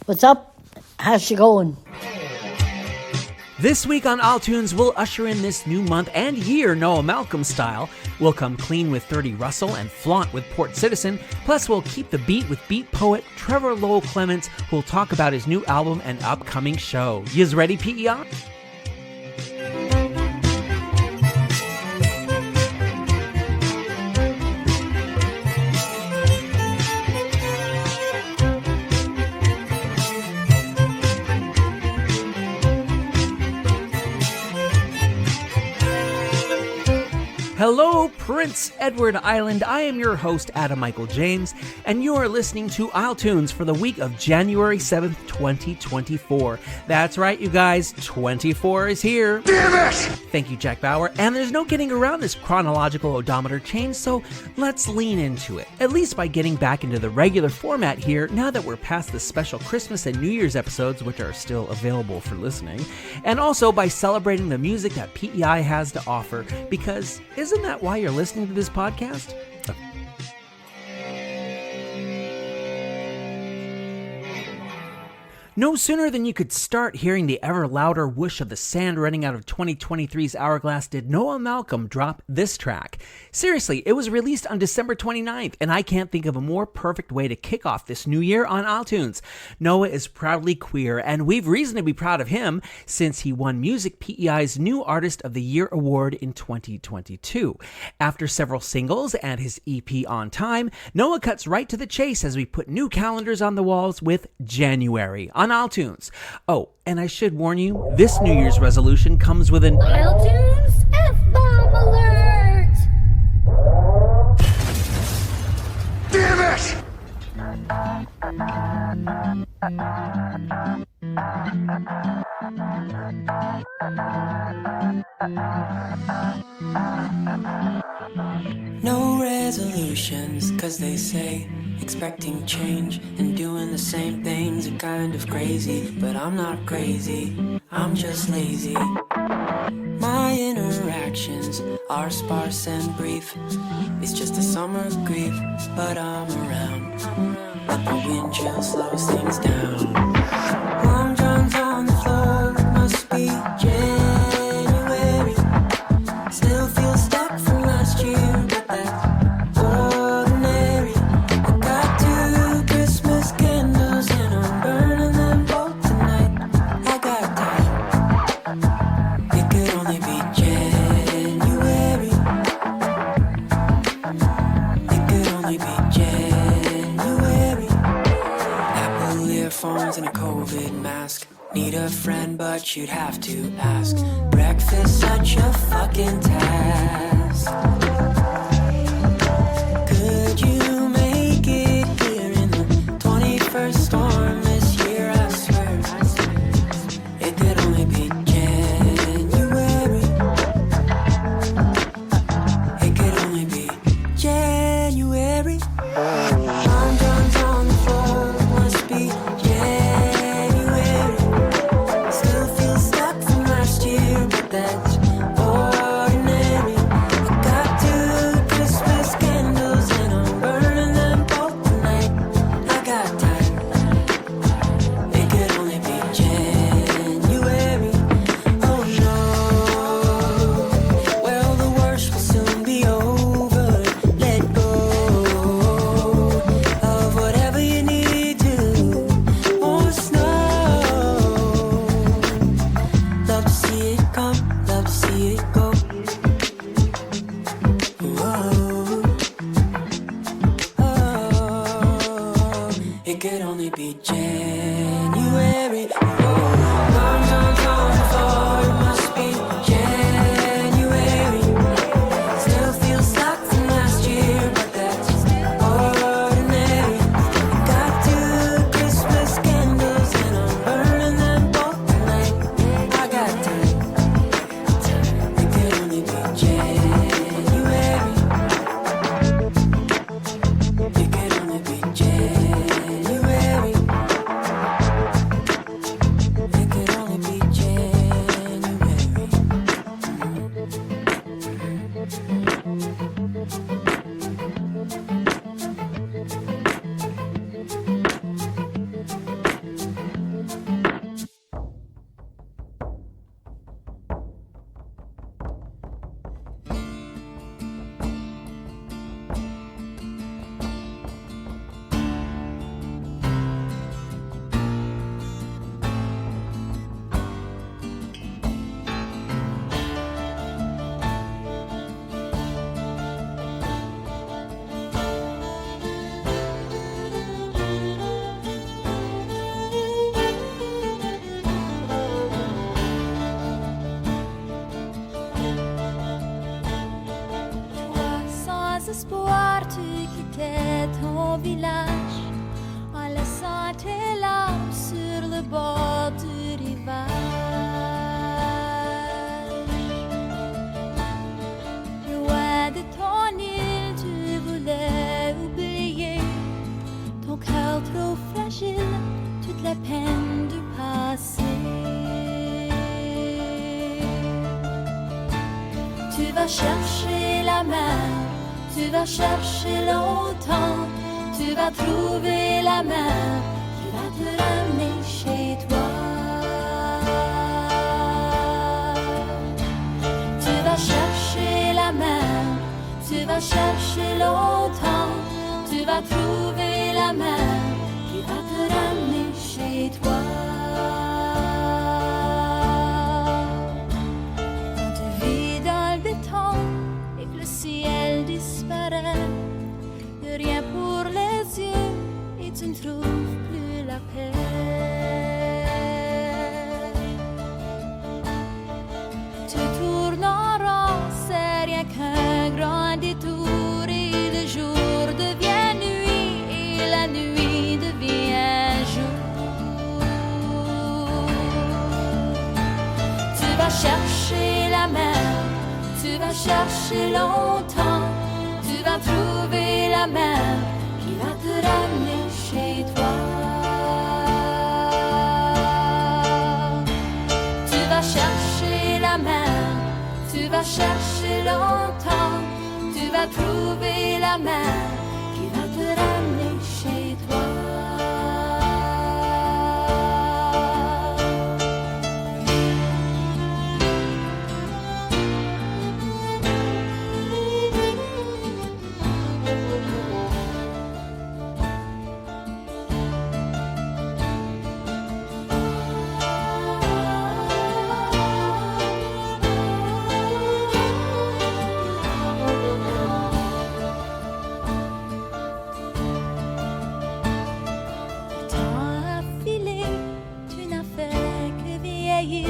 What's up? How's she going? This week on iTunes, we'll usher in this new month and year Noah Malcolm style. We'll come clean with 30 Russell and flaunt with Port Citizen. Plus, we'll keep the beat with beat poet Trevor Lowell Clements, who'll talk about his new album and upcoming show. Yous ready, PEI? Hello, Prince Edward Island. I am your host, Adam Michael James, and you are listening to iTunes for the week of January 7th, 2024. That's right, you guys, 24 is here. Damn it! Thank you, Jack Bauer. And there's no getting around this chronological odometer change, so let's lean into it, at least by getting back into the regular format here now that we're past the special Christmas and New Year's episodes, which are still available for listening, and also by celebrating the music that PEI has to offer, because isn't that why you're listening to this podcast? No sooner than you could start hearing the ever louder whoosh of the sand running out of 2023's hourglass did Noah Malcolm drop this track. Seriously, it was released on December 29th, and I can't think of a more perfect way to kick off this new year on iTunes. Noah is proudly queer, and we've reason to be proud of him since he won Music PEI's New Artist of the Year award in 2022. After several singles and his EP On Time, Noah cuts right to the chase as we put new calendars on the walls with January on iTunes. Oh, and I should warn you, this New Year's resolution comes with an iTunes F-bomb alert! Damn it! No resolutions, 'cause they say expecting change and doing the same things are kind of crazy. But I'm not crazy, I'm just lazy. My interactions are sparse and brief. It's just a summer of grief, but I'm around. But the wind chill slows things down. Long johns on the floor, must be January. Still feel stuck from last year, but that's ordinary. I got 2 Christmas candles and I'm burning them both tonight. I got time. It could only be January. It could only be January. Apple earphones and a COVID mask. Need a friend, but you'd have to ask. Breakfast, such a fucking task. Could you make it here in the 21st storm this year? I swear, it could only be January. It could only be January. Long johns on the floor, must be January. Still feel stuck from last year, but that's ordinary. I got 2 Christmas candles and I'm burning them both tonight. I got time. It could only be January. Oh no. Well, the worst will soon be over. Let go of whatever you need to. More snow. Love to see it come, love to see it go. Whoa. Oh, it could only be January. Long johns on the floor, it must be January. Still feel stuck from last year, but that's ordinary. Got 2 Christmas candles and I'm burning them both tonight. I got time. It could only be January. It could only be January. peines du passé. Tu vas chercher la mer, tu vas chercher longtemps, tu vas trouver la mer qui va te ramener chez toi. Tu vas chercher la mer, tu vas chercher longtemps, tu vas trouver la mer qui va te ramener chez toi. Quand tu vis dans le béton et que le ciel disparaît, de rien pour les yeux et tu ne trouves plus la paix. Tu tournes en rond, c'est rien qu'un grand détour et le jour devient nuit et la nuit devient jour. Tu vas chercher la mer, tu vas chercher longtemps, tu vas trouver la mer qui va te ramener chez toi. Tu vas chercher la mer, tu vas chercher longtemps, tu vas trouver la mer qui va te ramener chez toi. Le temps a filé, tu n'as fait que vieillir.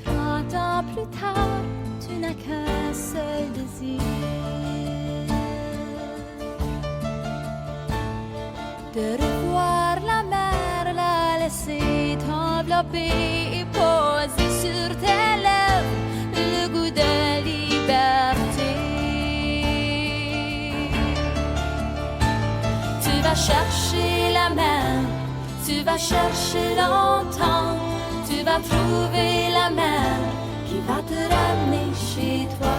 30 ans plus tard, tu n'as qu'un seul désir, de revoir la mer, la laisser t'envelopper et poser sur tes lèvres le goût de liberté. Tu vas chercher la mer, tu vas chercher longtemps, tu vas trouver la mer qui va te ramener chez toi.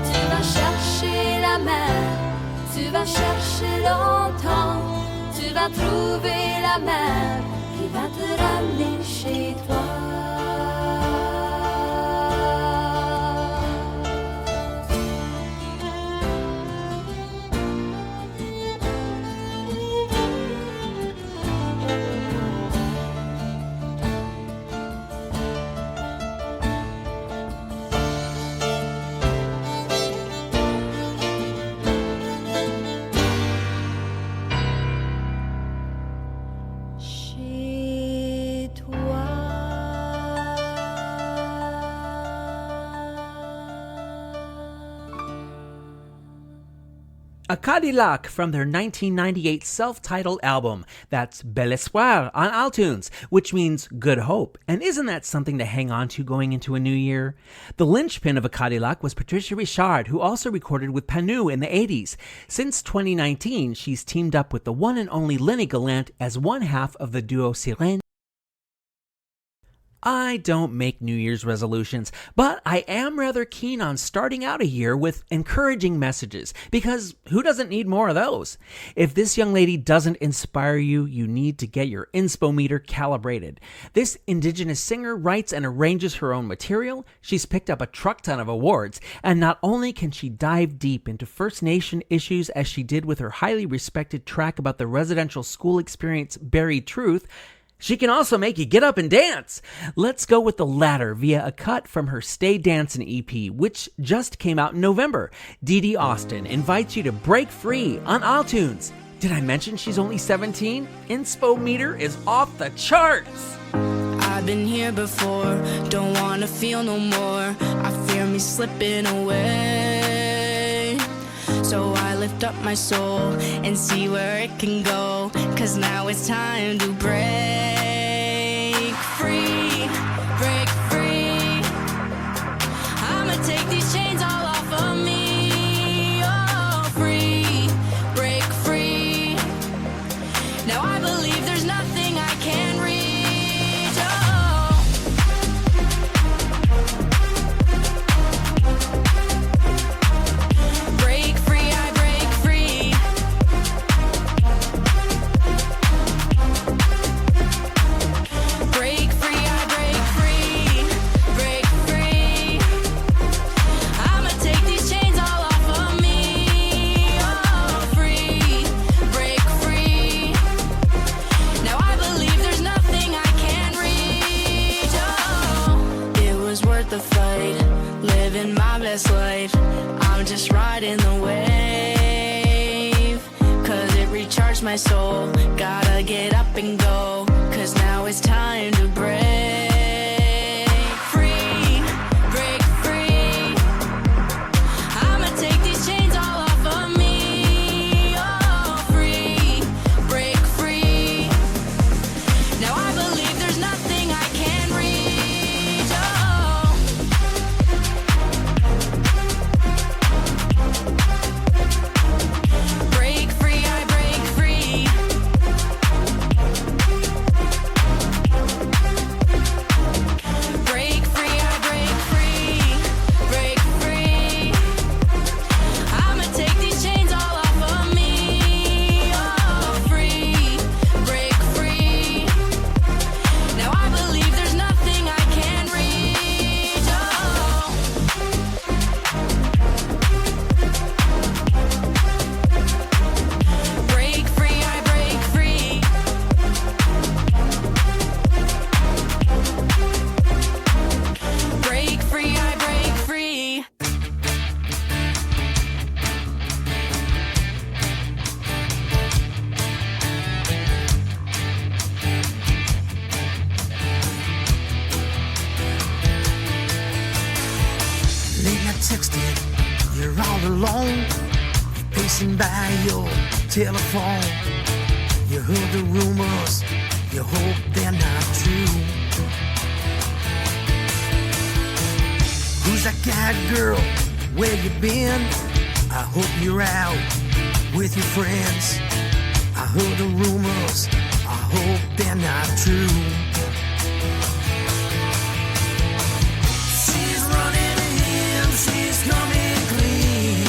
Tu vas chercher la mer, tu vas chercher longtemps, tu vas trouver la mer qui va te ramener chez toi. Chez toi. A Cadillac from their 1998 self-titled album. That's Bel Espoir on iTunes, which means good hope. And isn't that something to hang on to going into a new year? The linchpin of A Cadillac was Patricia Richard, who also recorded with Panu in the 80s. Since 2019, she's teamed up with the one and only Lenny Gallant as one half of the duo Sirène. I don't make New Year's resolutions, but I am rather keen on starting out a year with encouraging messages, because who doesn't need more of those? If this young lady doesn't inspire you, you need to get your inspo meter calibrated. This Indigenous singer writes and arranges her own material, she's picked up a truck ton of awards, and not only can she dive deep into First Nation issues as she did with her highly respected track about the residential school experience Buried Truth, she can also make you get up and dance. Let's go with the latter via a cut from her Stay Dancin' EP, which just came out in November. Dee Dee Austin invites you to break free on iTunes. Did I mention she's only 17? Inspo meter is off the charts. I've been here before, don't wanna feel no more. I fear me slipping away. So I lift up my soul and see where it can go. Cause now it's time to break free, break free. I'ma take these chains all off of me. Oh, free, break free. crush my soul. Gotta get up and go, 'cause now it's time to break free, break free. I'ma take these chains all off of me. Oh, free, break free. Now I believe there's nothing I can't reach. Oh. Break free, I break free. Break free, I break free. Break free. I'ma take these chains all off of me. Oh, free, break free. Now I believe there's nothing I can't reach. Oh. Break free, I break free. Break free, I break free. Late night texting, you're all alone, pacing by your telephone. You heard the rumors, you hope they're not true. Who's that guy, girl? Where you been? I hope you're out with your friends. I heard the rumors, I hope they're not true. She's running to him, she's coming clean.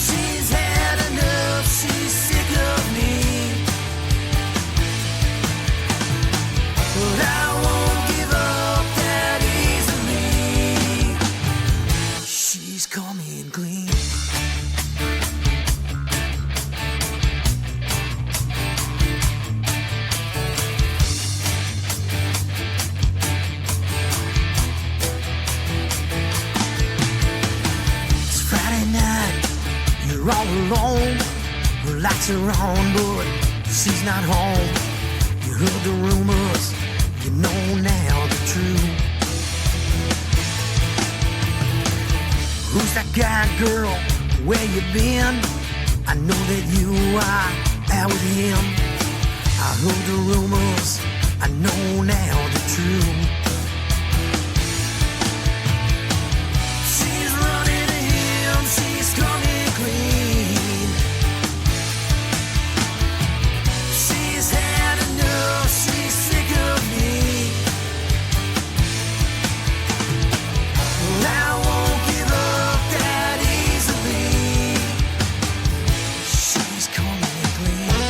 She's had enough, she's sick of me. But I won't give up that easily. She's coming clean. It's Friday night, you're all alone. Her lights are on, but she's not home. You heard the rumors, you know now the truth. Who's that guy, girl? Where you been? I know that you are out with him. I heard the rumors, I know now the truth. She's running to him, she's coming clean. She's had enough, she's sick of me. Well, I won't give up that easily. She's coming clean.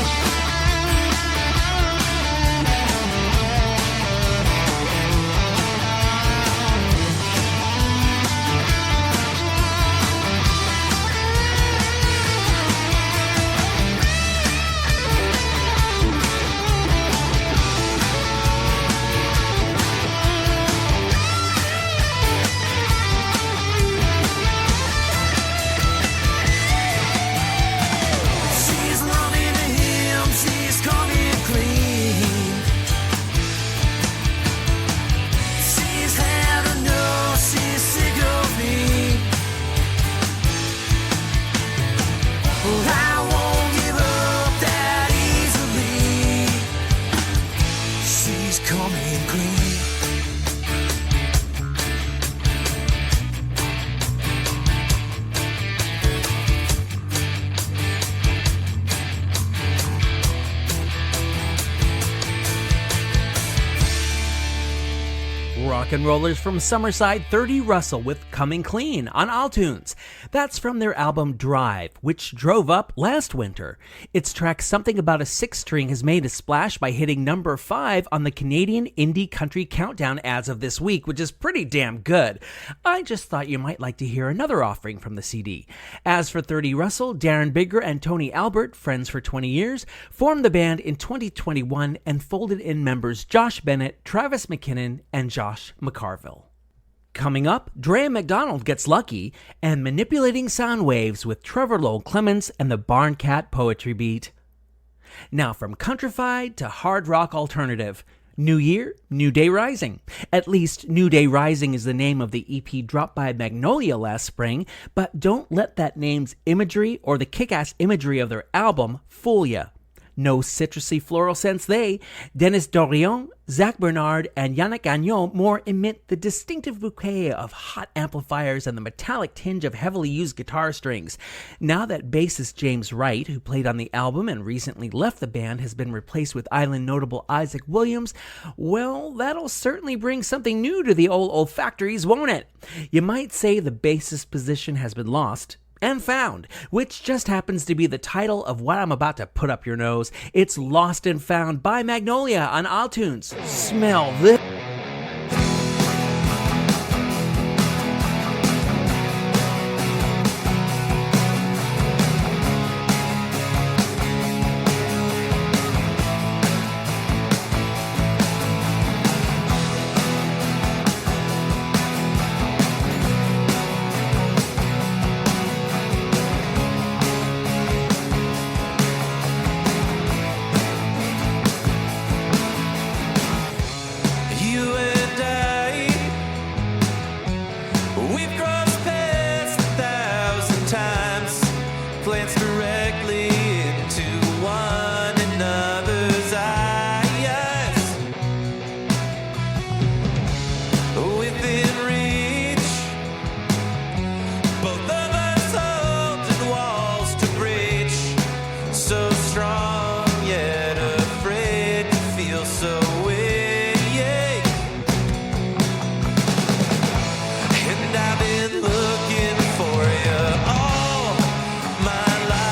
She's running to him, she's coming clean. She's had enough, she's sick of me. But I won't give up that easily. She's coming clean. Rock and rollers from Summerside, 30 Russell with Coming Clean on iTunes. That's from their album Drive, which drove up last winter. Its track Something About a Six String has made a splash by hitting number 5 on the Canadian Indie Country Countdown as of this week, which is pretty damn good. I just thought you might like to hear another offering from the CD. As for 30 Russell, Darren Bigger and Tony Albert, friends for 20 years, formed the band in 2021 and folded in members Josh Bennett, Travis McKinnon, and Josh McCarville. Coming up, Drea McDonald gets lucky, and manipulating sound waves with Trevor Lowell Clements and the Barn Cat Poetry Beat. Now from countrified to hard rock alternative. New year, new day rising. At least New Day Rising is the name of the EP dropped by Magnolia last spring, but don't let that name's imagery or the kick-ass imagery of their album fool ya. No citrusy floral scents they. Dennis Dorion, Zach Bernard, and Yannick Agnon more emit the distinctive bouquet of hot amplifiers and the metallic tinge of heavily used guitar strings. Now that bassist James Wright, who played on the album and recently left the band, has been replaced with island notable Isaac Williams, well, that'll certainly bring something new to the old olfactories, won't it? You might say the bassist position has been lost and found, which just happens to be the title of what I'm about to put up your nose. It's Lost and Found by Magnolia on iTunes. Smell this. Looking for you all my life.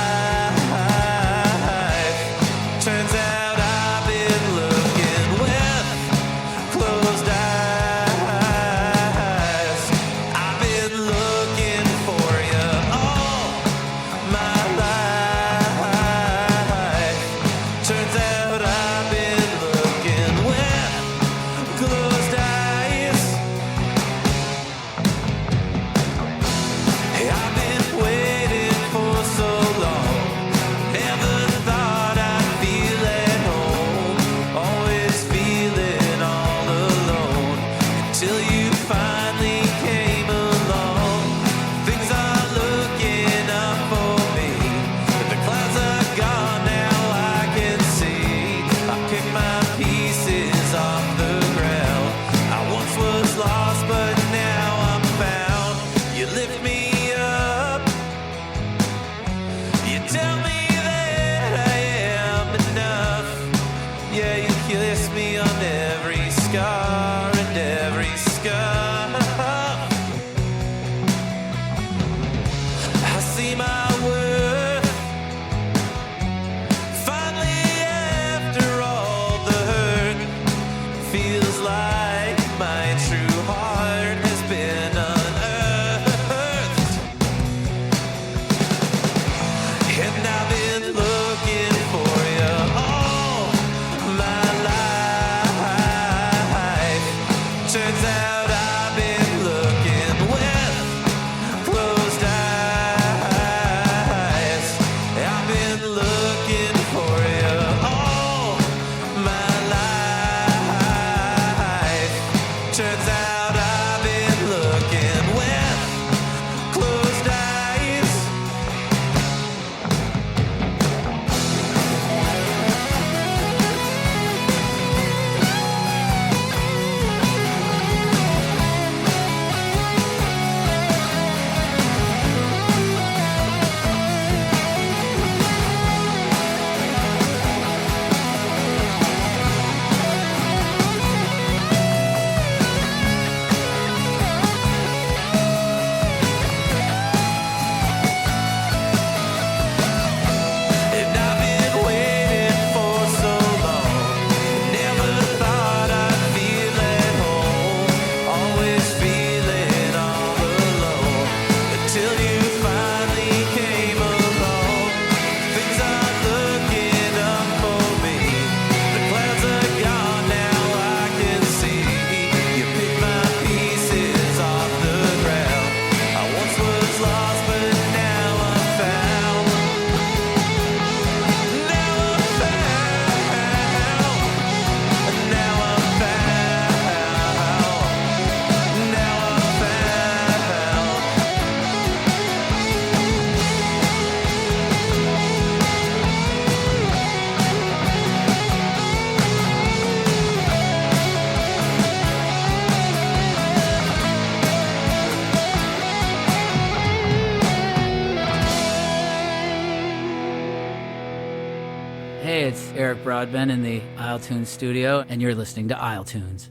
Hey, it's Eric Broadbent in the isletunes studio, and you're listening to isletunes.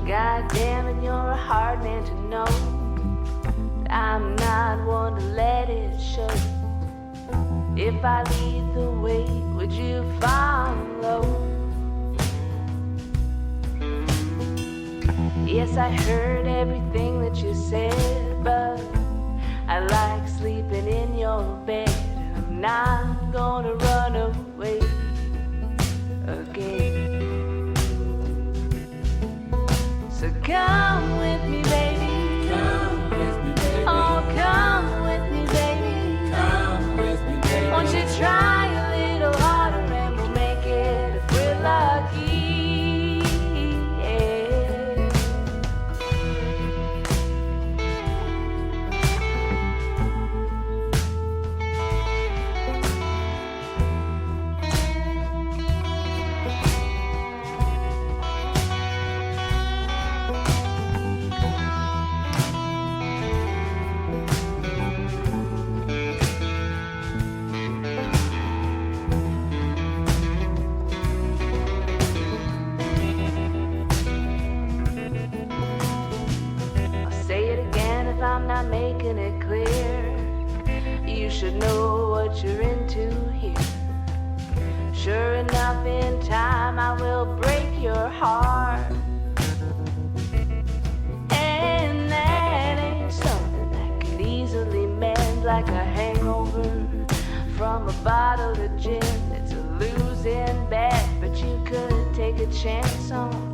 God damn it, you're a hard man to know. I'm not one to let it show. If I lead the way, would you follow? Yes, I heard everything that you said, but I like sleeping in your bed. I'm not gonna run away again. So come with me, baby. Come with me, baby. Oh, come with me, baby. Come with me, baby. Won't you try a little harder and we'll make it if we're lucky. I'm not making it clear. You should know what you're into here. Sure enough, in time I will break your heart. And that ain't something that can easily mend, like a hangover from a bottle of gin. It's a losing bet, but you could take a chance on.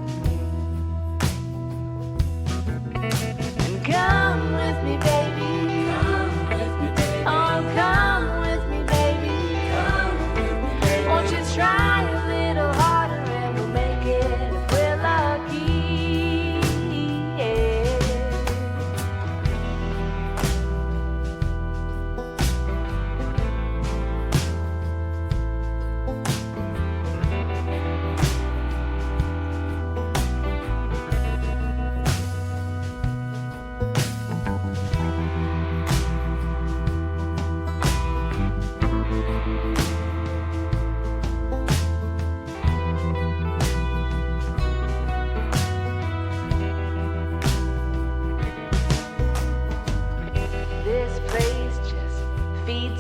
Come with me, baby. Come with me, baby. Oh, come with me, baby. Come with me, baby. Won't you try a little harder and we'll make it if we're lucky. Yeah.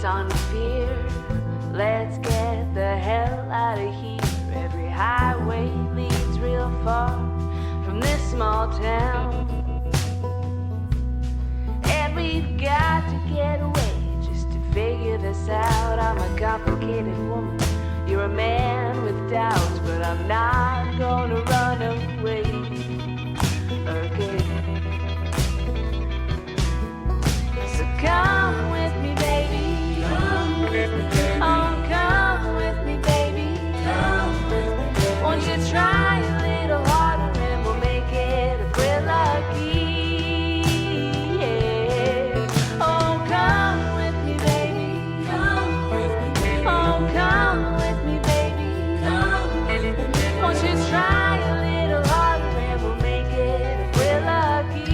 On fear, let's get the hell out of here. Every highway leads real far from this small town, and we've got to get away just to figure this out. I'm a complicated woman, you're a man with doubts, but I'm not gonna run away again. So come with me, baby. Come with me, baby. Oh, come with me, baby. Come with me, baby. Won't you try a little harder and we'll make it if we're lucky. Yeah. Oh, come with me, baby. Come with me, baby. Oh, come with me, baby. Come with me, baby. Won't you try a little harder and we'll make it if we're lucky.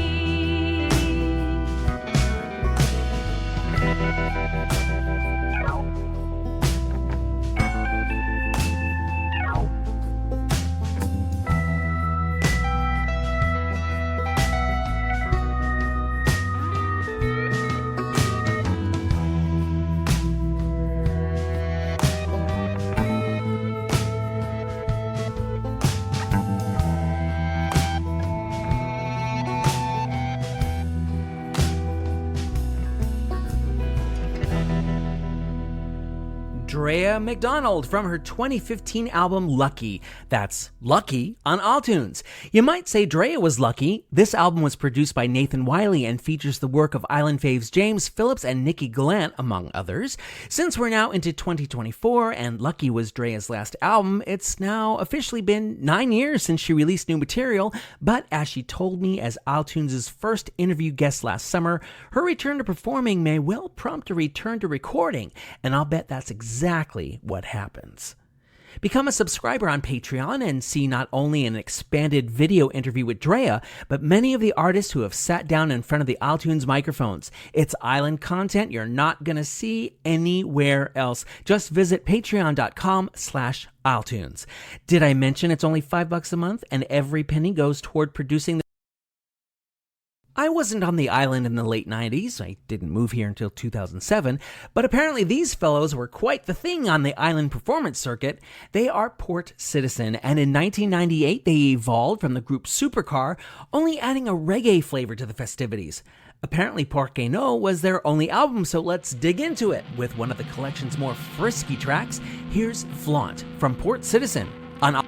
Drea McDonald from her 2015 album Lucky. That's Lucky on iTunes. You might say Drea was lucky. This album was produced by Nathan Wiley and features the work of Island faves James Phillips and Nikki Gallant, among others. Since we're now into 2024 and Lucky was Drea's last album, it's now officially been 9 years since she released new material, but as she told me as iTunes' first interview guest last summer, her return to performing may well prompt a return to recording, and I'll bet that's exactly what happens. Become a subscriber on Patreon and see not only an expanded video interview with Drea, but many of the artists who have sat down in front of the iTunes microphones. It's island content you're not going to see anywhere else. Just visit patreon.com/iTunes. Did I mention it's only $5 a month and every penny goes toward producing the I wasn't on the island in the late 90s. I didn't move here until 2007, but apparently these fellows were quite the thing on the island performance circuit. They are Port Citizen, and in 1998 they evolved from the group Supercar, only adding a reggae flavor to the festivities. Apparently Porque No was their only album, so let's dig into it. With one of the collection's more frisky tracks, here's Flaunt from Port Citizen on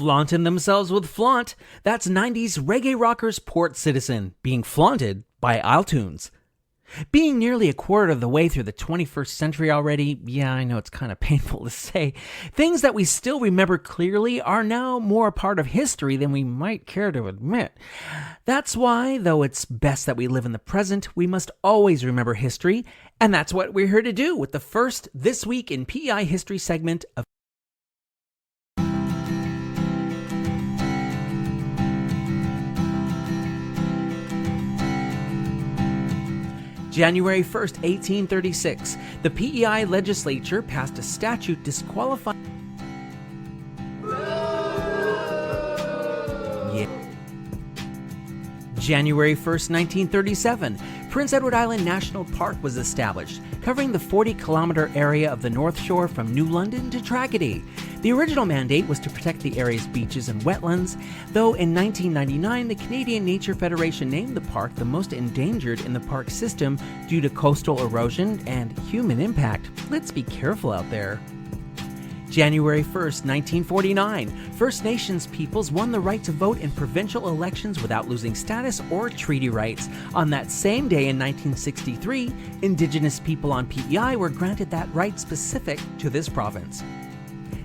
flaunting themselves with Flaunt. That's 90s reggae rockers Port Citizen being flaunted by iTunes. Being nearly a quarter of the way through the 21st century already, yeah, I know it's kind of painful to say, things that we still remember clearly are now more a part of history than we might care to admit. That's why, though it's best that we live in the present, we must always remember history, and that's what we're here to do with the first This Week in PEI History segment of January 1st, 1836, the PEI legislature passed a statute disqualifying. January 1st, 1937, Prince Edward Island National Park was established, covering the 40-kilometer area of the North Shore from New London to Tragedy. The original mandate was to protect the area's beaches and wetlands, though in 1999 the Canadian Nature Federation named the park the most endangered in the park system due to coastal erosion and human impact. Let's be careful out there. January 1st, 1949, First Nations peoples won the right to vote in provincial elections without losing status or treaty rights. On that same day in 1963, Indigenous people on PEI were granted that right specific to this province.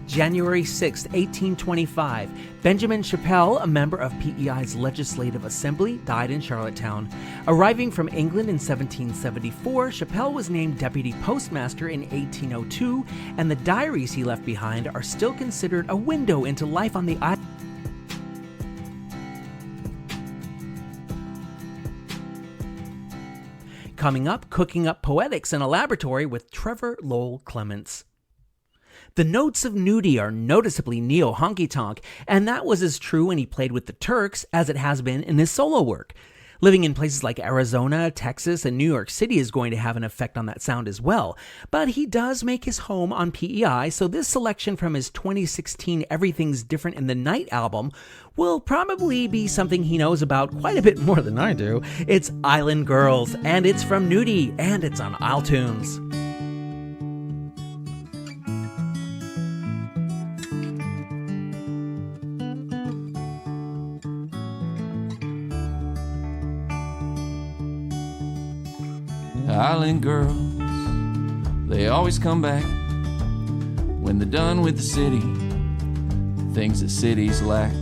January 6, 1825, Benjamin Chappell, a member of PEI's Legislative Assembly, died in Charlottetown. Arriving from England in 1774, Chappell was named Deputy Postmaster in 1802, and the diaries he left behind are still considered a window into life on the island. Coming up, cooking up poetics in a laboratory with Trevor Lowell Clements. The notes of nudie are noticeably neo-honky-tonk, and that was as true when he played with the Turks as it has been in his solo work. Living in places like Arizona, Texas, and New York City is going to have an effect on that sound as well, but he does make his home on PEI, so this selection from his 2016 Everything's Different in the Night album will probably be something he knows about quite a bit more than I do. It's Island Girls, and it's from Nudie, and it's on iTunes. Island girls, they always come back when they're done with the city. Things that cities lack,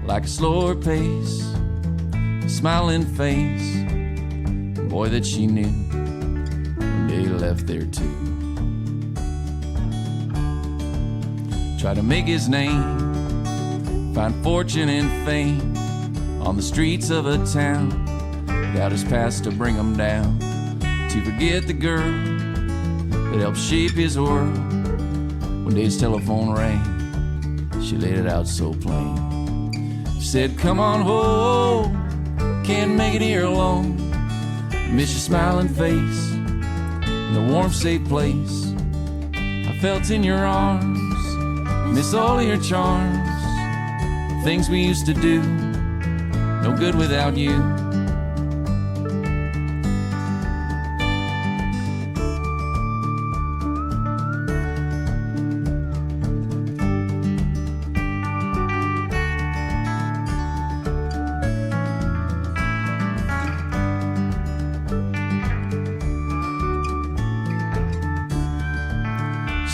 like a slower pace, a smiling face, a boy that she knew when they left there too. Try to make his name, find fortune and fame on the streets of a town without his past to bring him down. To forget the girl that helped shape his world. One day his telephone rang, she laid it out so plain. She said, come on home, can't make it here alone. Miss your smiling face and the warm, safe place I felt in your arms. Miss all of your charms, things we used to do, no good without you.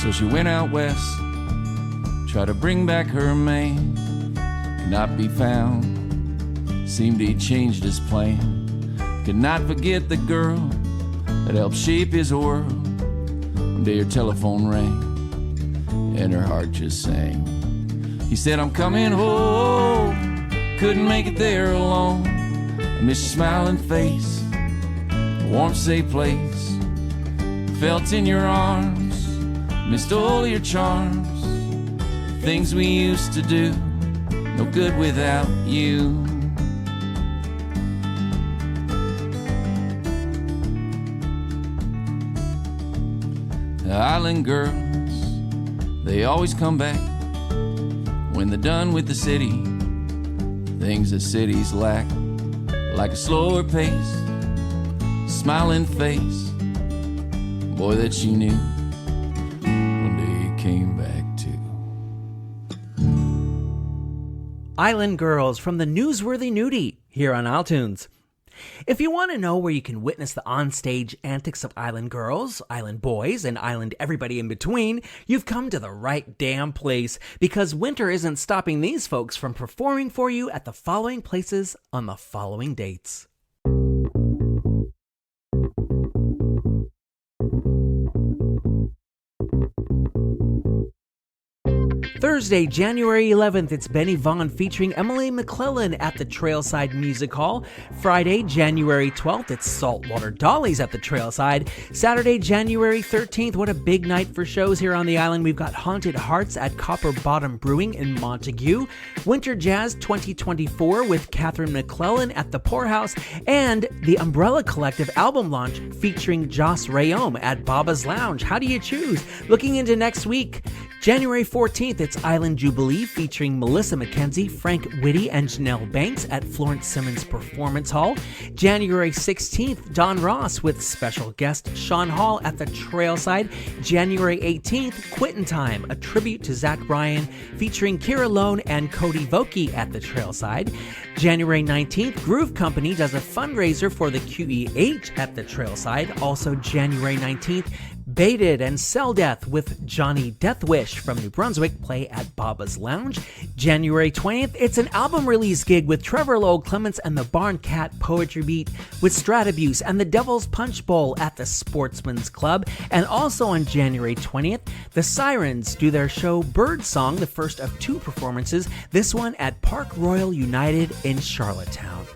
So she went out west, tried to bring back her man, could not be found, seemed he'd changed his plan. Could not forget the girl that helped shape his world. One day her telephone rang, and her heart just sang. He said, I'm coming home, couldn't make it there alone. I miss your smiling face, a warm, safe place felt in your arms. Missed all your charms, things we used to do, no good without you. The island girls, they always come back when they're done with the city. Things that cities lack, like a slower pace, smiling face, boy that she knew. Island Girls from the newsworthy Nudie here on iTunes. If you want to know where you can witness the onstage antics of Island Girls, Island Boys, and Island everybody in between, you've come to the right damn place, because winter isn't stopping these folks from performing for you at the following places on the following dates. Thursday, January 11th, it's Benny Vaughn featuring Emily McClellan at the Trailside Music Hall. Friday, January 12th, it's Saltwater Dollies at the Trailside. Saturday, January 13th, what a big night for shows here on the island. We've got Haunted Hearts at Copper Bottom Brewing in Montague, Winter Jazz 2024 with Catherine McClellan at the Poorhouse, and the Umbrella Collective album launch featuring Joss Rayom at Baba's Lounge. How do you choose? Looking into next week, January 14th, it's Island Jubilee featuring Melissa McKenzie, Frank Whitty, and Janelle Banks at Florence Simmons Performance Hall. January 16th, Don Ross with special guest Sean Hall at the Trailside. January 18th, Quittin' Time, a tribute to Zach Bryan featuring Kira Lone and Cody Vokey at the Trailside. January 19th, Groove Company does a fundraiser for the QEH at the Trailside. Also January 19th, Baited and Cell Death with Johnny Deathwish from New Brunswick play at Baba's Lounge. January 20th, it's an album release gig with Trevor Lowell Clements and the Barn Cat Poetry Beat with Stratabuse and the Devil's Punch Bowl at the Sportsman's Club. And also on January 20th, the Sirens do their show Bird Song, the first of 2 performances, this one at Park Royal United in Charlottetown.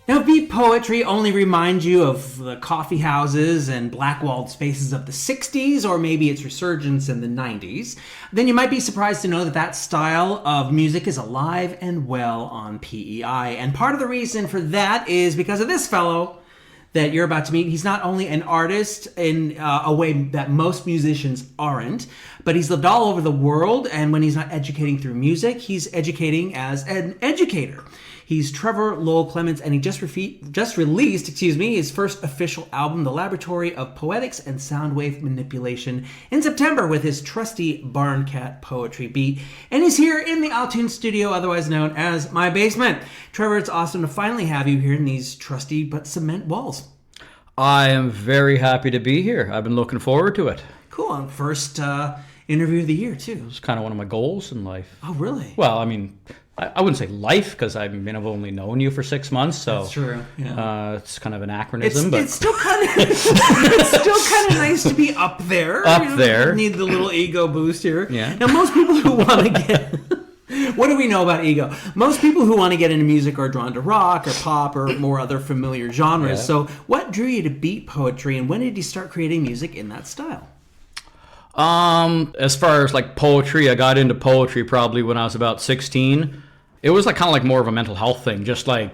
Now, beat poetry only reminds you of the coffee houses and black-walled spaces of the 60s, or maybe its resurgence in the 90s. Then you might be surprised to know that that style of music is alive and well on PEI. And part of the reason for that is because of this fellow that you're about to meet. He's not only an artist in a way that most musicians aren't, but he's lived all over the world, and when he's not educating through music, he's educating as an educator. He's Trevor Lowell Clements, and he just released his first official album, The Laboratory of Poetics and Soundwave Manipulation, in September with his trusty Barn Cat Poetry Beat. And he's here in the iTunes studio, otherwise known as my basement. Trevor, it's awesome to finally have you here in these trusty but cement walls. I am very happy to be here. I've been looking forward to it. Cool. First interview of the year, too. It's kind of one of my goals in life. Oh, really? Well, I mean, I wouldn't say life, because I've only known you for 6 months, so that's true. Yeah. It's kind of anachronism. It's still kind of nice to be up there. There. Need the little ego boost here. Yeah. Now, most people who want to get what do we know about ego? Most people who want to get into music are drawn to rock or pop or more other familiar genres. Yeah. So, what drew you to beat poetry, and when did you start creating music in that style? As far as like poetry, I got into poetry probably when I was about 16. It was like kind of like more of a mental health thing, just like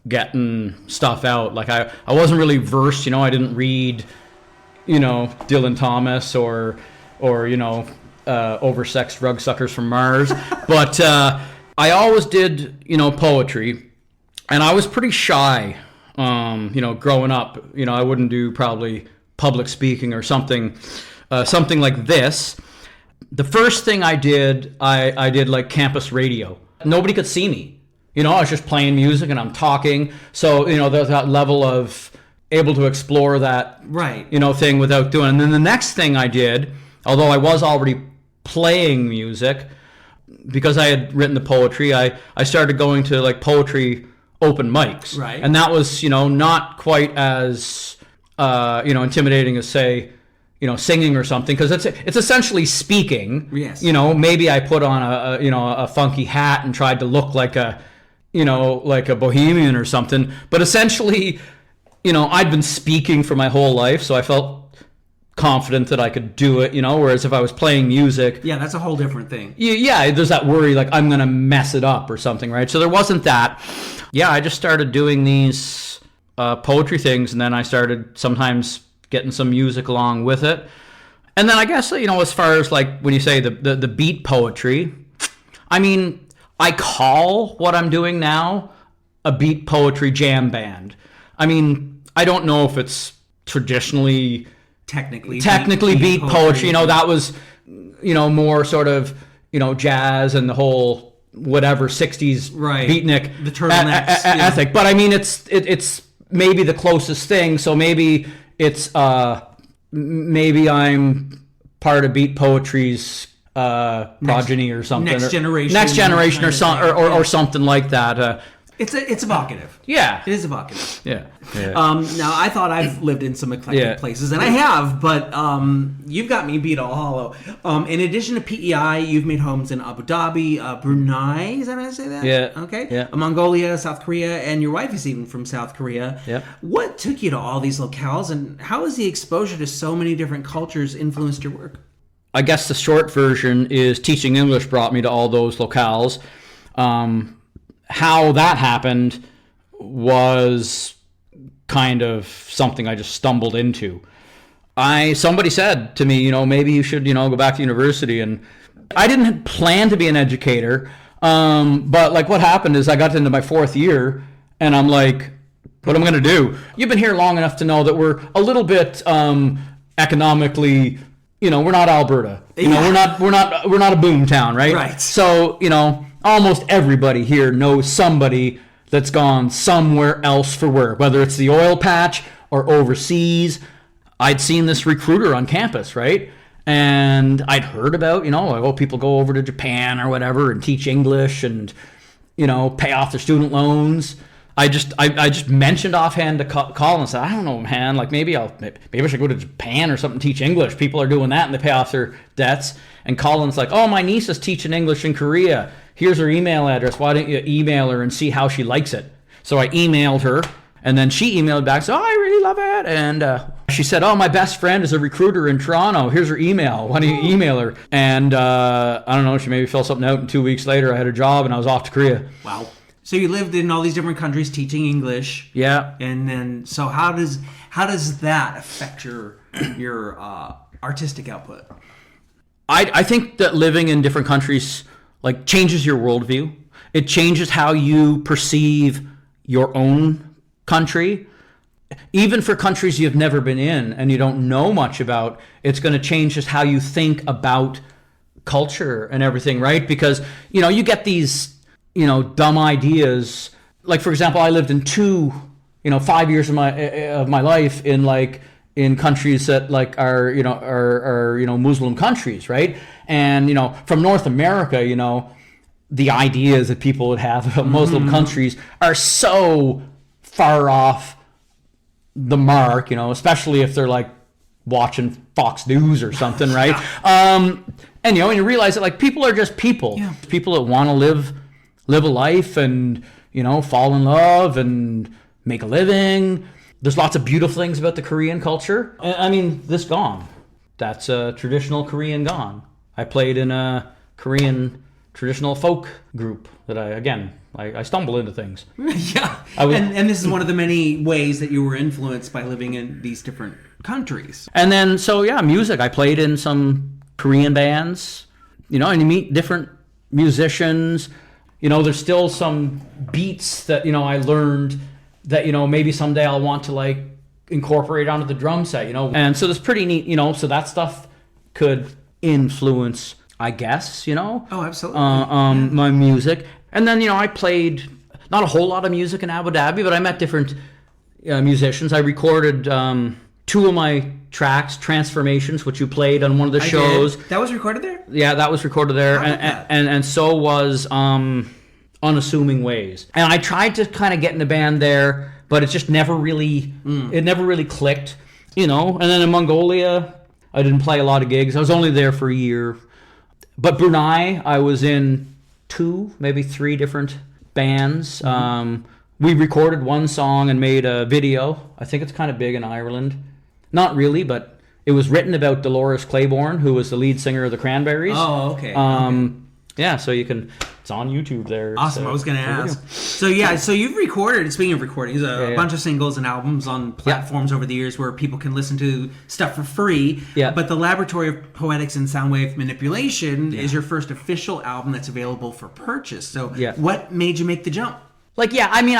getting stuff out. Like I wasn't really versed, I didn't read, Dylan Thomas or oversexed drug suckers from Mars. But I always did, poetry, and I was pretty shy, growing up. I wouldn't do probably public speaking or something like this. The first thing I did like campus radio. Nobody could see me. I was just playing music and I'm talking. So, there's that level of able to explore that, right, thing without doing it. And then the next thing I did, although I was already playing music, because I had written the poetry, I started going to like poetry open mics. Right. And that was, not quite as, intimidating as, say, singing or something, because it's essentially speaking. Yes. Maybe I put on a funky hat and tried to look like a bohemian or something, but essentially, I'd been speaking for my whole life, so I felt confident that I could do it, whereas if I was playing music, yeah, that's a whole different thing. Yeah, there's that worry like I'm gonna mess it up or something, right? So there wasn't that. Yeah, I just started doing these poetry things, and then I started sometimes getting some music along with it. And then I guess, as far as like when you say the beat poetry, I call what I'm doing now a beat poetry jam band. I don't know if it's traditionally technically beat poetry. That was, more sort of, jazz and the whole whatever 60s right, beatnik the turtlenecks ethic. But it's maybe the closest thing. So maybe it's maybe I'm part of beat poetry's progeny or something, next generation or something like that. It's evocative. Yeah. It is evocative. Yeah. Now, I thought I've lived in some eclectic places, and I have, but you've got me beat all hollow. In addition to PEI, you've made homes in Abu Dhabi, Brunei, is that how I say that? Yeah. Okay. Yeah. Mongolia, South Korea, and your wife is even from South Korea. Yeah. What took you to all these locales, and how has the exposure to so many different cultures influenced your work? I guess the short version is teaching English brought me to all those locales. How that happened was kind of something I just stumbled into. Somebody said to me, maybe you should, go back to university. And I didn't plan to be an educator. But like what happened is I got into my 4th year and I'm like, what am I going to do? You've been here long enough to know that we're a little bit economically, we're not Alberta. We're not a boom town, right? Right. So, almost everybody here knows somebody that's gone somewhere else for work, whether it's the oil patch or overseas. I'd seen this recruiter on campus, right? And I'd heard about, people go over to Japan or whatever and teach English and, pay off their student loans. I just mentioned offhand to Colin and said, I don't know, man, like maybe I should go to Japan or something, teach English. People are doing that and they pay off their debts. And Colin's like, oh, my niece is teaching English in Korea. Here's her email address. Why don't you email her and see how she likes it? So I emailed her, and then she emailed back, so, oh, I really love it. And she said, oh, my best friend is a recruiter in Toronto. Here's her email. Why don't you email her? And I don't know, she maybe filled something out, and 2 weeks later I had a job and I was off to Korea. Wow. So you lived in all these different countries teaching English. Yeah. And then, so how does that affect your artistic output? I think that living in different countries like changes your worldview. It changes how you perceive your own country. Even for countries you've never been in and you don't know much about, it's going to change just how you think about culture and everything, right? Because, you get these, dumb ideas. Like, for example, I lived in 5 years of my life in countries that are Muslim countries, right? And from North America, the ideas that people would have about Muslim countries are so far off the mark, especially if they're like watching Fox News or something, right? And you realize that people are just people, people that want to live a life and fall in love and make a living. There's lots of beautiful things about the Korean culture. I mean, this gong, that's a traditional Korean gong. I played in a Korean traditional folk group that I stumble into things. Yeah. And this is one of the many ways that you were influenced by living in these different countries. And then, music. I played in some Korean bands, and you meet different musicians. There's still some beats that, I learned that, maybe someday I'll want to incorporate onto the drum set, And so that's pretty neat, so that stuff could influence, I guess, Oh, absolutely. My music. And then, I played not a whole lot of music in Abu Dhabi, but I met different musicians. I recorded 2 of my tracks, Transformations, which you played on one of the shows. That was recorded there? Yeah, that was recorded there. And so was Unassuming Ways. And I tried to kind of get in the band there, but it just never really, clicked, And then in Mongolia, I didn't play a lot of gigs. I was only there for a year. But Brunei, I was in 2, maybe 3 different bands. We recorded one song and made a video. I think it's kind of big in Ireland. Not really, but it was written about Dolores Claiborne, who was the lead singer of the Cranberries. Oh, okay. Yeah, so it's on YouTube there. Awesome. I was going to ask. So you've recorded, speaking of recordings, a bunch of singles and albums on platforms over the years where people can listen to stuff for free. Yeah. But the Laboratory of Poetics and Soundwave Manipulation is your first official album that's available for purchase. So what made you make the jump? I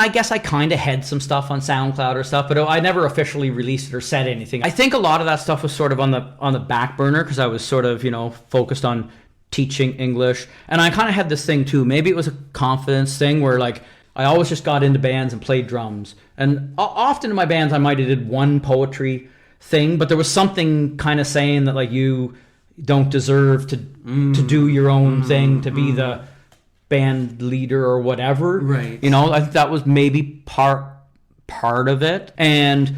guess I kind of had some stuff on SoundCloud or stuff, but I never officially released it or said anything. I think a lot of that stuff was sort of on the back burner because I was sort of, focused on teaching English. And I kind of had this thing too. Maybe it was a confidence thing where I always just got into bands and played drums. And often in my bands, I might have did one poetry thing, but there was something kind of saying that you don't deserve to do your own thing, to be the band leader or whatever. Right. You know, I think that was maybe part of it. And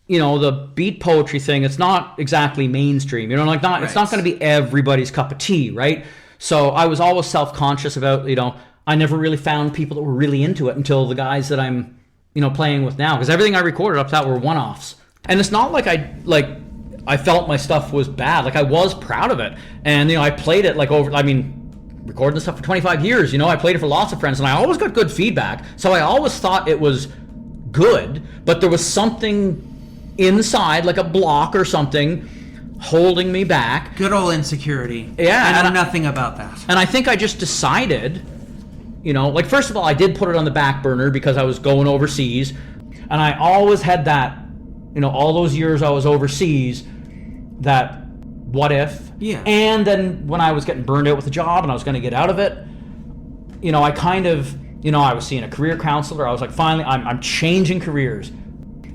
you know, the beat poetry thing, it's not exactly mainstream. You know, like it's not going to be everybody's cup of tea, right? So I was always self-conscious about, you know, I never really found people that were really into it until the guys that I'm, you know, playing with now, because everything I recorded up to that were one-offs. And it's not like I felt my stuff was bad. Like, I was proud of it. And, you know, I played it recording this stuff for 25 years, you know, I played it for lots of friends, and I always got good feedback. So I always thought it was good, but there was something inside, like a block or something, holding me back. Good old insecurity. Yeah. I know nothing about that. And I think I just decided, you know, like, first of all, I did put it on the back burner because I was going overseas. And I always had that, you know, all those years I was overseas, that what if? Yeah. And then when I was getting burned out with the job and I was going to get out of it, you know, I kind of, you know, I was seeing a career counselor. I was like, finally, I'm changing careers.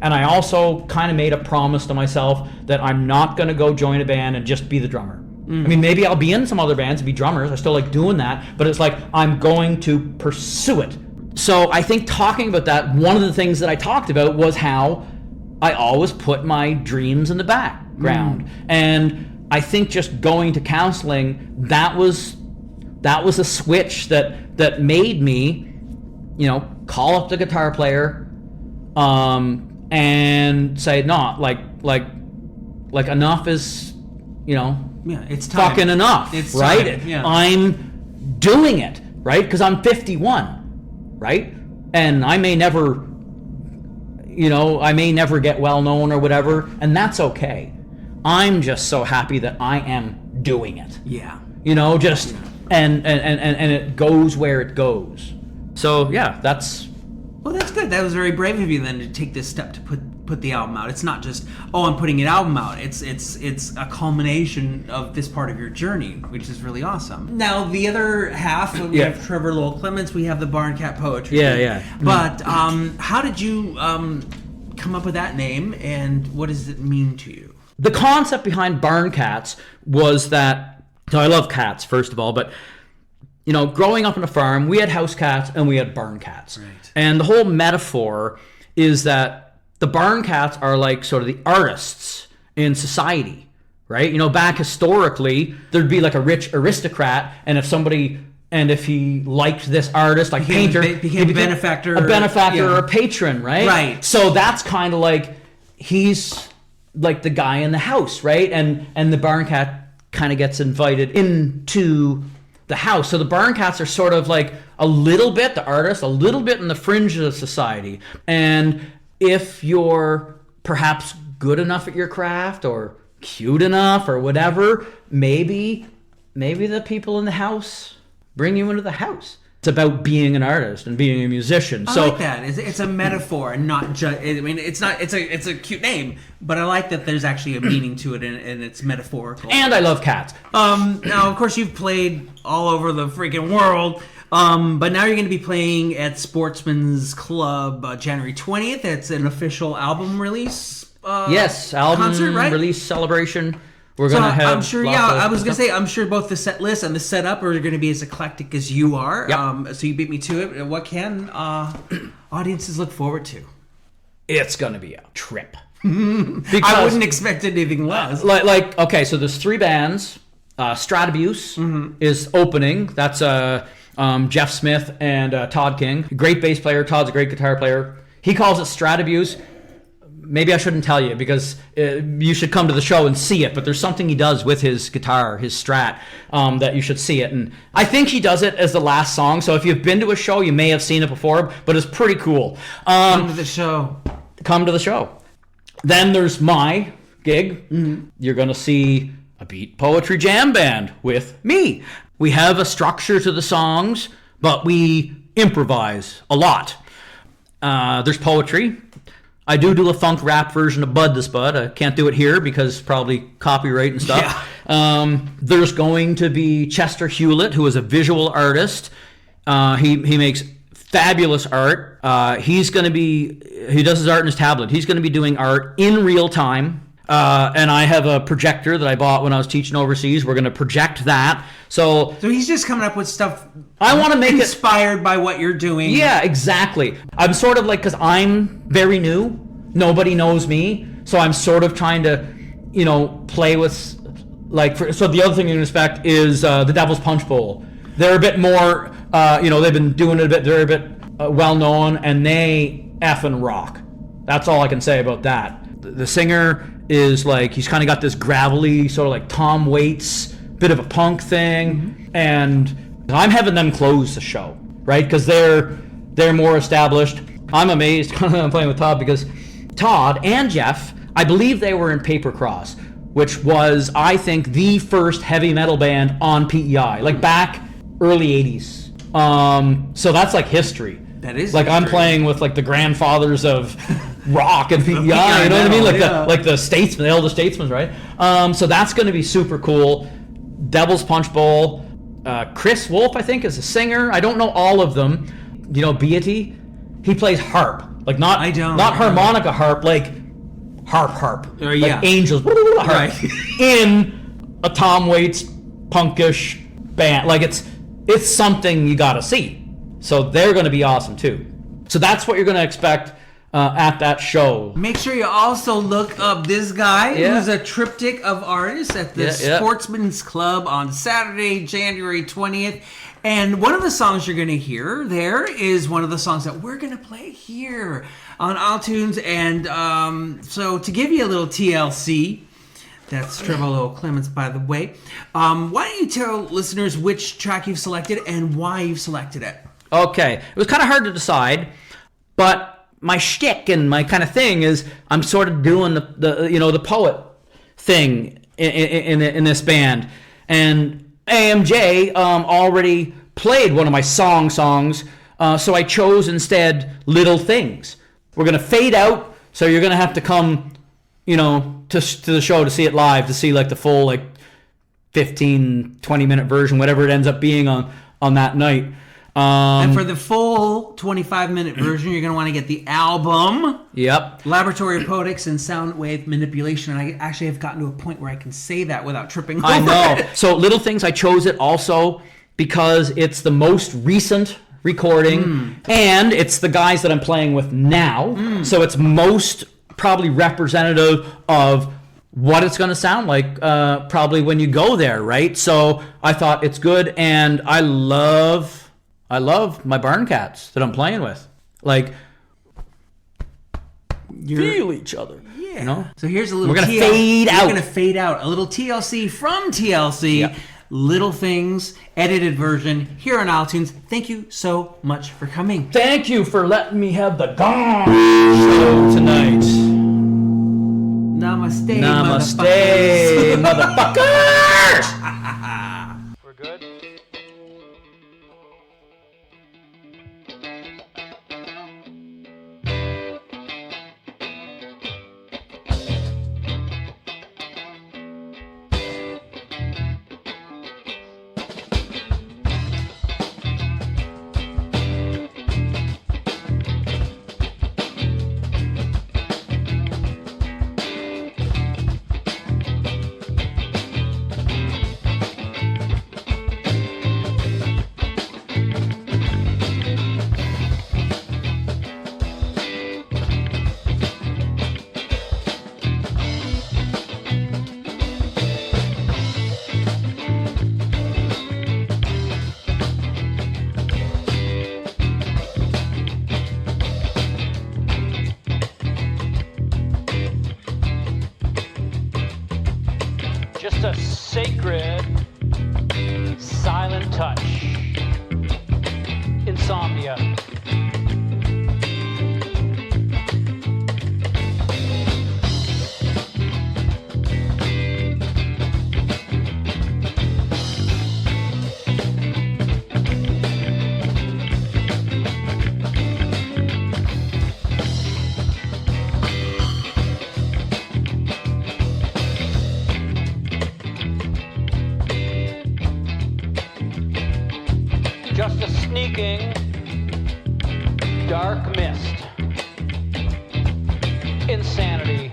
And I also kind of made a promise to myself that I'm not going to go join a band and just be the drummer. I mean, maybe I'll be in some other bands and be drummers. I still like doing that. But it's like, I'm going to pursue it. So I think talking about that, one of the things that I talked about was how I always put my dreams in the background. And I think just going to counseling, that was a switch that made me, you know, call up the guitar player, and say, no, like enough is, you know, it's time. Fucking enough, it's right? Time. Yeah. I'm doing it, right? Because I'm 51, right? And I may never, you know, get well known or whatever, and that's okay. I'm just so happy that I am doing it. Yeah. You know, just and it goes where it goes. So yeah, that's. Well, that's good. That was very brave of you then to take this step to put the album out. It's not just, oh, I'm putting an album out. It's a culmination of this part of your journey, which is really awesome. Now, the other half, we have Trevor Lowell Clements, we have the Barn Cat Poetry. Yeah. But how did you come up with that name, and what does it mean to you? The concept behind Barn Cats was that, so I love cats, first of all, but you know, growing up on a farm, we had house cats and we had barn cats. Right. And the whole metaphor is that the barn cats are like sort of the artists in society, right? You know, back historically, there'd be like a rich aristocrat, and if he liked this artist, like painter, he became a benefactor. A benefactor or a patron, right? Right. So that's kind of like, he's like the guy in the house, right? And the barn cat kind of gets invited into the house. So the barn cats are sort of like a little bit the artist, a little bit in the fringes of society. And if you're perhaps good enough at your craft or cute enough or whatever, maybe the people in the house bring you into the house. It's about being an artist and being a musician. I like that. It's a metaphor and not just. I mean, it's a cute name, but I like that there's actually a meaning to it and it's metaphorical. And I love cats. Now, of course, you've played all over the freaking world, but now you're going to be playing at Sportsman's Club January 20th. It's an official album release. Yes, album concert, right? Release celebration. We're gonna have. I'm sure. Yeah, I was gonna say. I'm sure both the set list and the setup are going to be as eclectic as you are. Yep. So you beat me to it. What can audiences look forward to? It's gonna be a trip. I wouldn't expect anything less. Like okay, so there's 3 bands. Stratabuse is opening. That's Jeff Smith and Todd King. Great bass player. Todd's a great guitar player. He calls it Stratabuse. Maybe I shouldn't tell you because you should come to the show and see it, but there's something he does with his guitar, his Strat, that you should see it. And I think he does it as the last song, so if you've been to a show, you may have seen it before, but it's pretty cool. Come to the show. Come to the show. Then there's my gig. You're going to see a beat poetry jam band with me. We have a structure to the songs, but we improvise a lot. There's poetry. I do a funk rap version of Bud the Spud. I can't do it here because probably copyright and stuff. Yeah. There's going to be Chester Hewlett, who is a visual artist. He makes fabulous art. He does his art in his tablet. He's going to be doing art in real time. And I have a projector that I bought when I was teaching overseas. We're going to project that. So he's just coming up with stuff. I want to make it inspired by what you're doing. Yeah, exactly. I'm sort of like, because I'm very new, nobody knows me, so I'm sort of trying to, play with, so the other thing you can expect is the Devil's Punch Bowl. They're a bit more, they've been doing it a bit. They're a bit well known, and they effing rock. That's all I can say about that. The singer is like, he's kind of got this gravelly, sort of like Tom Waits, bit of a punk thing, and I'm having them close the show, right? Because they're more established. I'm amazed I'm playing with Todd, because Todd and Jeff, I believe they were in Papercross, which was, I think, the first heavy metal band on PEI, like back early 80s. So that's like history. That is like history. I'm playing with like the grandfathers of rock and PEI, you know what I mean? Like the statesmen, the elder statesmen, right? So that's going to be super cool. Devil's Punch Bowl. Chris Wolf, I think, is a singer. I don't know all of them. Beatty, he plays harp, like not harmonica harp, like harp, like angels, right? In a Tom Waits punkish band, like it's something you got to see. So they're going to be awesome too. So that's what you're going to expect at that show. Make sure you also look up this guy who's a triptych of artists at the Sportsman's Club on Saturday, January 20th. And one of the songs you're going to hear there is one of the songs that we're going to play here on iTunes. And so to give you a little TLC, that's Trevor Lowell Clements, by the way. Why don't you tell listeners which track you've selected and why you've selected it? Okay. It was kind of hard to decide, but my shtick and my kind of thing is I'm sort of doing the poet thing in this band. And AMJ already played one of my songs, so I chose instead Little Things. We're going to fade out, so you're going to have to come, to the show to see it live, to see like the full 15, 20-minute version, whatever it ends up being on that night. And for the full 25-minute version, you're going to want to get the album. Yep. Laboratory of Poetics and Sound Wave Manipulation. And I actually have gotten to a point where I can say that without tripping over I know. it. So Little Things, I chose it also because it's the most recent recording, and it's the guys that I'm playing with now. So it's most probably representative of what it's going to sound like probably when you go there, right? So I thought it's good, and I love my barn cats that I'm playing with. Like, feel each other. Yeah. So here's a little We're going to fade out. We're going to fade out. A little TLC from TLC. Yep. Little Things, edited version, here on iTunes. Thank you so much for coming. Thank you for letting me have the gong show tonight. Namaste, motherfuckers! We're good? Just a sacred, silent touch. Insomnia. Just a sneaking, dark mist. Insanity.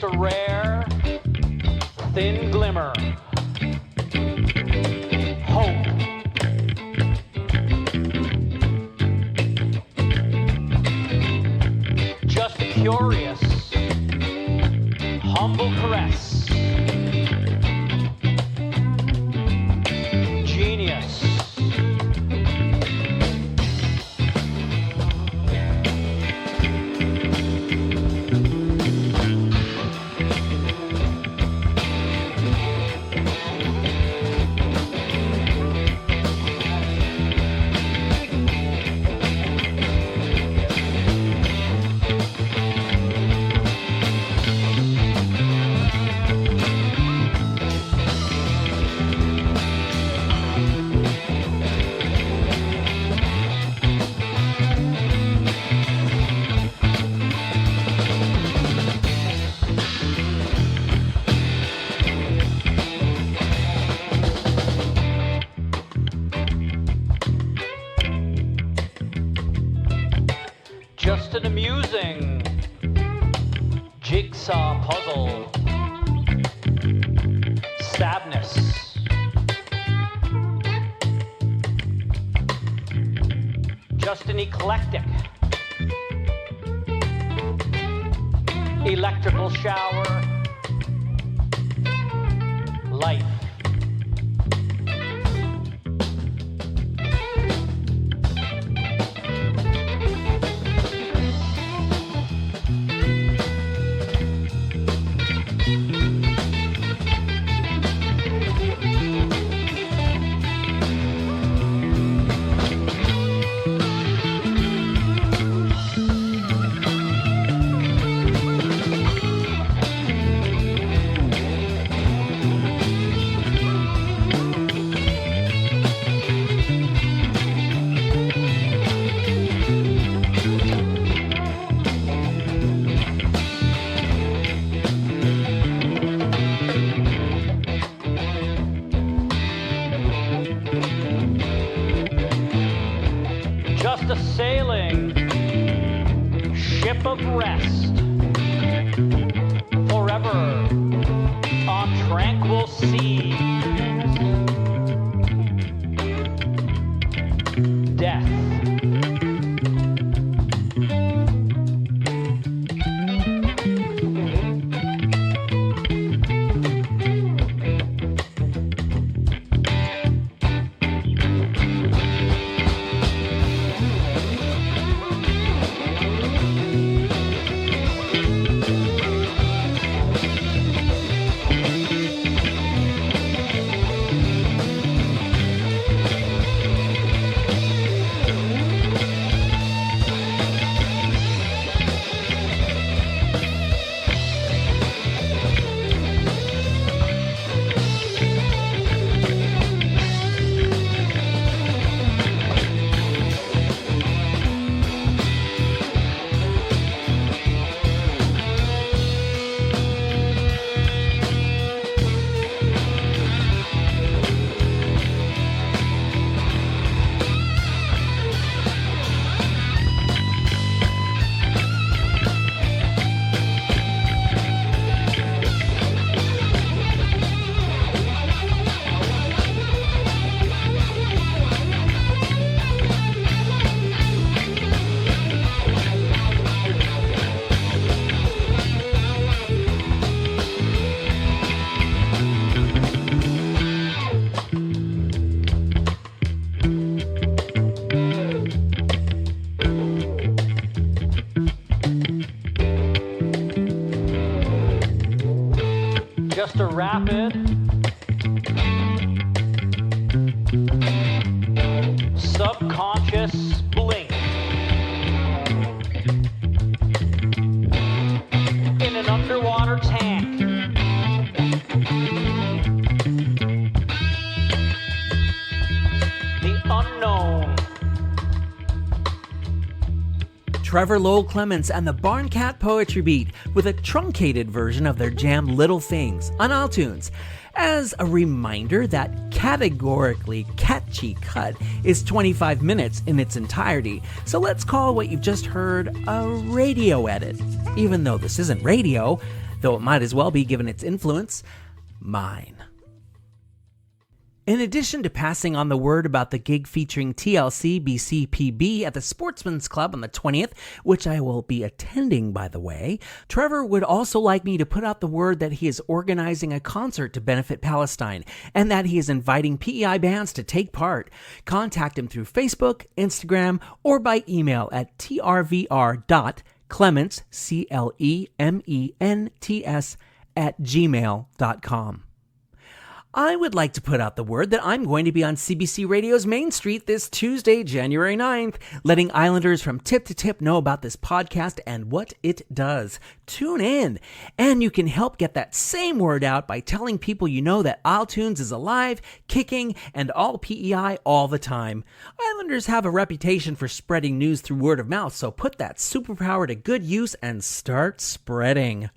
just a rare, thin glimmer. Hope. Just a curious, humble caress. Genius. Just an amusing jigsaw puzzle. Sadness. Just an eclectic electrical shower. Life. Just a sailing ship of rest, forever on tranquil seas. Death. Just a rapid, subconscious blink in an underwater tank. The unknown. Trevor Lowell Clements and the Barn Cat Poetry Beat with a truncated version of their jam Little Things on iTunes. As a reminder, that categorically catchy cut is 25 minutes in its entirety, so let's call what you've just heard a radio edit. Even though this isn't radio, though it might as well be, given its influence, mine. In addition to passing on the word about the gig featuring TLC BCPB at the Sportsman's Club on the 20th, which I will be attending, by the way, Trevor would also like me to put out the word that he is organizing a concert to benefit Palestine and that he is inviting PEI bands to take part. Contact him through Facebook, Instagram, or by email at trvr.clements, CLEMENTS, @gmail.com. I would like to put out the word that I'm going to be on CBC Radio's Main Street this Tuesday, January 9th, letting Islanders from tip to tip know about this podcast and what it does. Tune in, and you can help get that same word out by telling people you know that isletunes is alive, kicking, and all PEI all the time. Islanders have a reputation for spreading news through word of mouth, so put that superpower to good use and start spreading.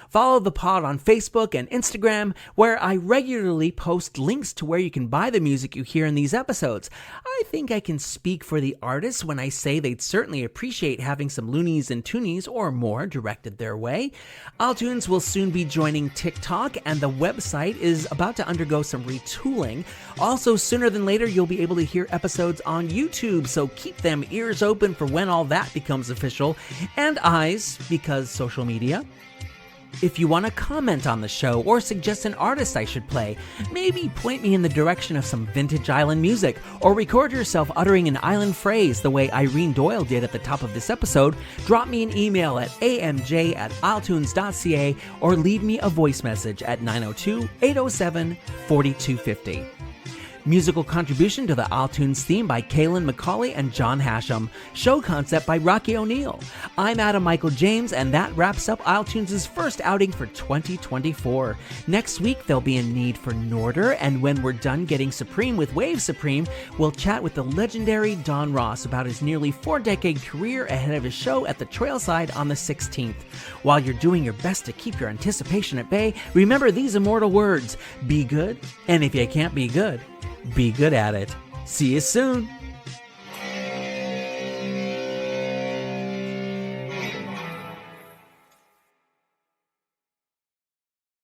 Follow the pod on Facebook and Instagram, where I regularly post links to where you can buy the music you hear in these episodes. I think I can speak for the artists when I say they'd certainly appreciate having some loonies and toonies or more directed their way. Isletunes will soon be joining TikTok, and the website is about to undergo some retooling. Also, sooner than later, you'll be able to hear episodes on YouTube, so keep them ears open for when all that becomes official, and eyes, because social media. If you want to comment on the show or suggest an artist I should play, maybe point me in the direction of some vintage island music, or record yourself uttering an island phrase the way Irene Doyle did at the top of this episode, drop me an email at amj@isletunes.ca or leave me a voice message at 902-807-4250. Musical contribution to the Isletunes theme by Kaylin McCauley and John Hashem. Show concept by Rocky O'Neill. I'm Adam Michael James, and that wraps up Isletunes' first outing for 2024. Next week, they'll be in need for Norder, and when we're done getting supreme with Wave Supreme, we'll chat with the legendary Don Ross about his nearly 4-decade career ahead of his show at the Trailside on the 16th. While you're doing your best to keep your anticipation at bay, remember these immortal words: be good, and if you can't be good, be good at it. See you soon.